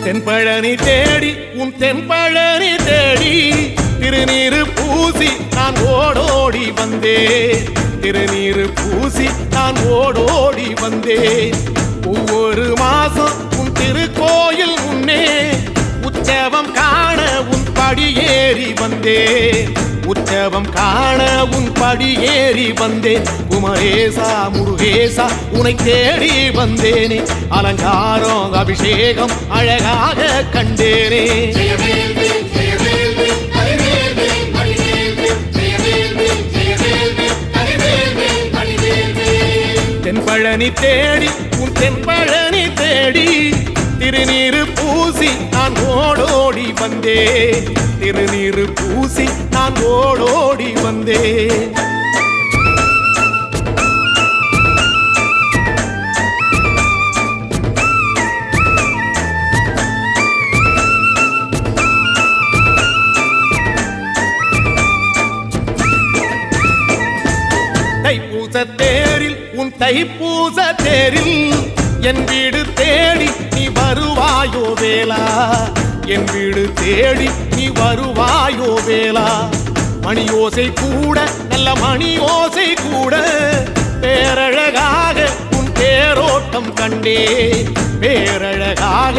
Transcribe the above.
தென்பழனி தேடி உன் தென்பழனி தேடி திருநீரு பூசி நான் ஓடோடி வந்தேன். திருநீரு பூசி நான் ஓடோடி வந்தேன். ஒவ்வொரு மாசம் உன் திருக்கோயில் முன்னே உற்சவம் காண உன் படியேறி வந்தேன். உற்சவம் காண உன் படியேறி வந்தேன். குமரேசா முருகேசா உனை தேடி வந்தேனே. அலங்காரம் அபிஷேகம் அழகாக கண்டேனே. தென்பழனி தேடி உன் தென்பழனி தேடி திருநீரு பூசி நான் ஓடோடி வந்தேன். திருநீரு பூசி நான் ஓடோடி வந்தேன். தைப்பூச தேரில் உன் தைப்பூச தேரில் என் வீடு தேடி நீ வருவாயோ வேளா. என் வீடு தேடி நீ வருவாயோ வேளா. மணியோசை கூட நல்ல மணியோசை கூட பேரழகாக உன் தேரோட்டம் கண்டே. பேரழகாக